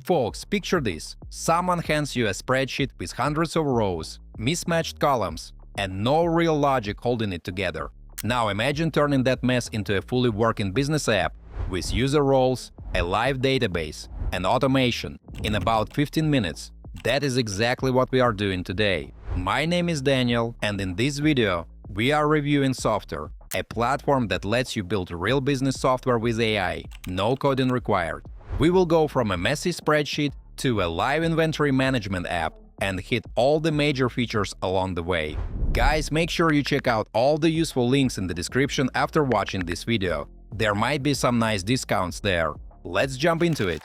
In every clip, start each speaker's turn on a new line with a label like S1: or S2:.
S1: Folks, picture this. Someone hands you a spreadsheet with hundreds of rows, mismatched columns, and no real logic holding it together. Now imagine turning that mess into a fully working business app with user roles, a live database, and automation in about 15 minutes. That is exactly what we are doing today. My name is Daniel, and in this video, we are reviewing Softr, a platform that lets you build real business software with AI, no coding required. We will go from a messy spreadsheet to a live inventory management app and hit all the major features along the way. Guys, make sure you check out all the useful links in the description after watching this video. There might be some nice discounts there. Let's jump into it.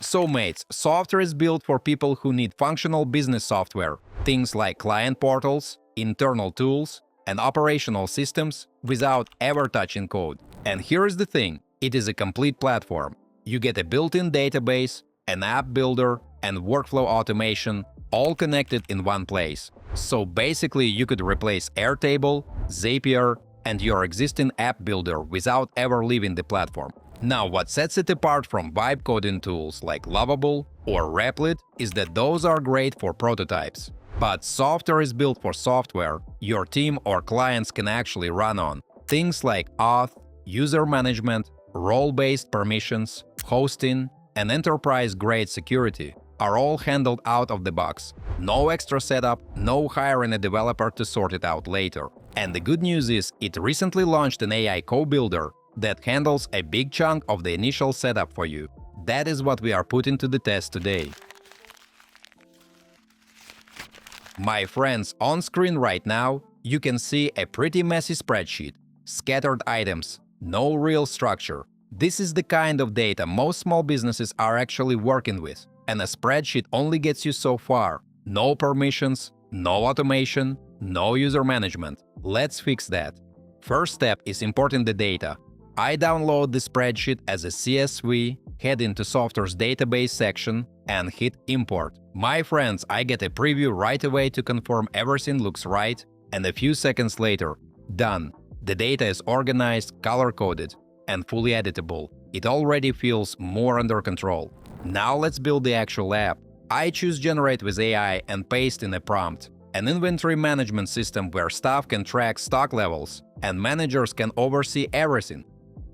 S1: So mates, Softr is built for people who need functional business software, things like client portals, internal tools, and operational systems without ever touching code. And here is the thing, it is a complete platform. You get a built-in database, an app builder, and workflow automation, all connected in one place. So basically you could replace Airtable, Zapier, and your existing app builder without ever leaving the platform. Now, what sets it apart from vibe coding tools like Lovable or Replit is that those are great for prototypes. But Softr is built for software your team or clients can actually run on. Things like auth, user management, role-based permissions, hosting, and enterprise-grade security are all handled out of the box. No extra setup, no hiring a developer to sort it out later. And the good news is, it recently launched an AI co-builder that handles a big chunk of the initial setup for you. That is what we are putting to the test today. My friends, on screen right now, you can see a pretty messy spreadsheet, scattered items, no real structure. This is the kind of data most small businesses are actually working with, and a spreadsheet only gets you so far. No permissions, no automation, no user management. Let's fix that. First step is importing the data. I download the spreadsheet as a CSV, head into Softr's database section, and hit import. My friends, I get a preview right away to confirm everything looks right, and a few seconds later, done. The data is organized, color-coded, and fully editable. It already feels more under control. Now let's build the actual app. I choose Generate with AI and paste in a prompt. An inventory management system where staff can track stock levels and managers can oversee everything.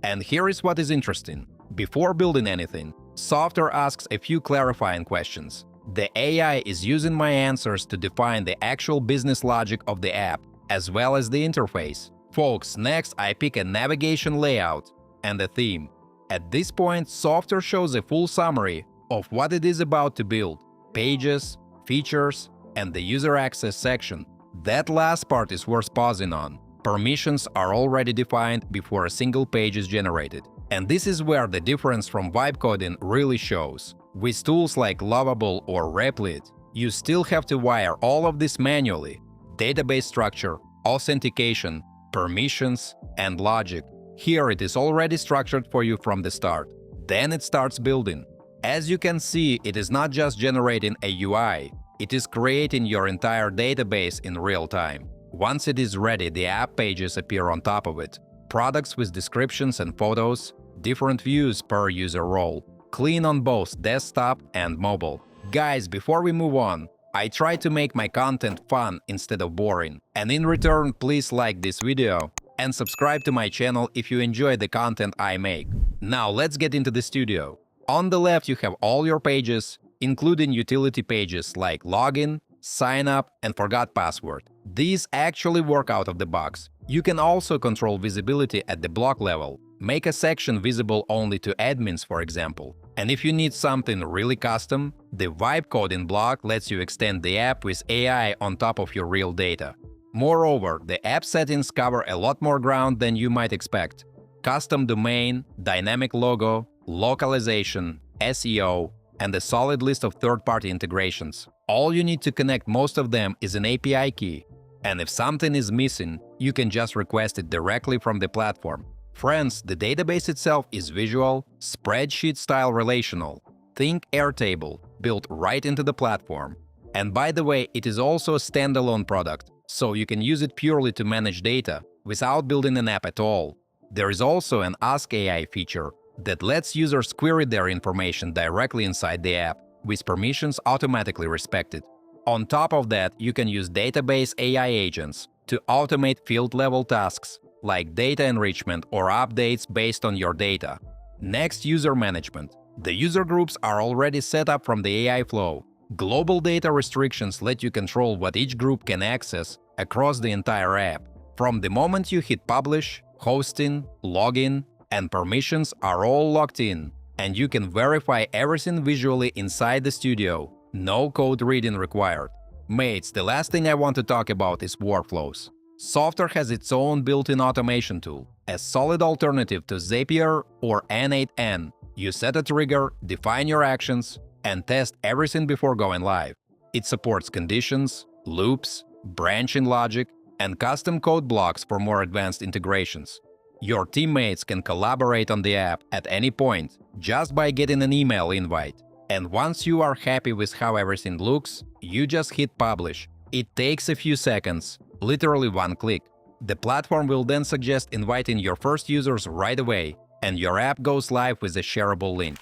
S1: And here is what is interesting. Before building anything, Softr asks a few clarifying questions. The AI is using my answers to define the actual business logic of the app, as well as the interface. Folks, next I pick a navigation layout and a theme. At this point, Softr shows a full summary of what it is about to build: pages, features, and the user access section. That last part is worth pausing on. Permissions are already defined before a single page is generated. And this is where the difference from vibe coding really shows. With tools like Lovable or Replit, you still have to wire all of this manually: database structure, authentication, permissions, and logic. Here it is already structured for you from the start. Then it starts building. As you can see, it is not just generating a UI, it is creating your entire database in real time. Once it is ready, the app pages appear on top of it. Products with descriptions and photos, different views per user role, clean on both desktop and mobile. Guys, before we move on, I try to make my content fun instead of boring. And in return, please like this video and subscribe to my channel if you enjoy the content I make. Now let's get into the studio. On the left you have all your pages, including utility pages like login, sign up, and forgot password. These actually work out of the box. You can also control visibility at the block level. Make a section visible only to admins, for example. And if you need something really custom, the vibe coding block lets you extend the app with AI on top of your real data. Moreover, the app settings cover a lot more ground than you might expect. Custom domain, dynamic logo, localization, SEO, and a solid list of third-party integrations. All you need to connect most of them is an API key. And if something is missing, you can just request it directly from the platform. Friends, the database itself is visual, spreadsheet-style relational. Think Airtable, built right into the platform. And by the way, it is also a standalone product, so you can use it purely to manage data, without building an app at all. There is also an Ask AI feature, that lets users query their information directly inside the app, with permissions automatically respected. On top of that, you can use database AI agents to automate field-level tasks like data enrichment or updates based on your data. Next, user management. The user groups are already set up from the AI flow. Global data restrictions let you control what each group can access across the entire app. From the moment you hit publish, hosting, login, and permissions are all locked in, and you can verify everything visually inside the studio. No code reading required. Mates, the last thing I want to talk about is workflows. Softr has its own built-in automation tool, a solid alternative to Zapier or N8N. You set a trigger, define your actions, and test everything before going live. It supports conditions, loops, branching logic, and custom code blocks for more advanced integrations. Your teammates can collaborate on the app at any point just by getting an email invite. And once you are happy with how everything looks, you just hit publish. It takes a few seconds, literally one click. The platform will then suggest inviting your first users right away, and your app goes live with a shareable link.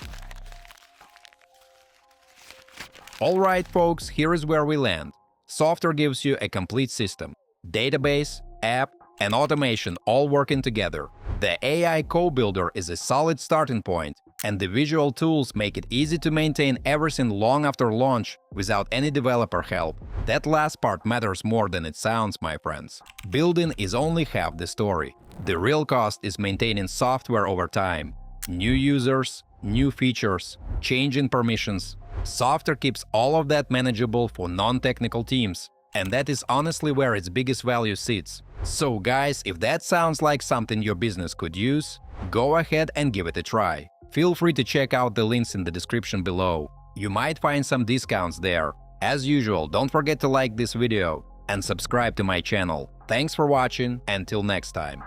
S1: Alright folks, here is where we land. Softr gives you a complete system. Database, app, and automation all working together. The AI co-builder is a solid starting point, and the visual tools make it easy to maintain everything long after launch without any developer help. That last part matters more than it sounds, my friends. Building is only half the story. The real cost is maintaining software over time. New users, new features, changing permissions. Softr keeps all of that manageable for non-technical teams, and that is honestly where its biggest value sits. So guys, if that sounds like something your business could use, go ahead and give it a try. Feel free to check out the links in the description below. You might find some discounts there. As usual, don't forget to like this video and subscribe to my channel. Thanks for watching, until next time.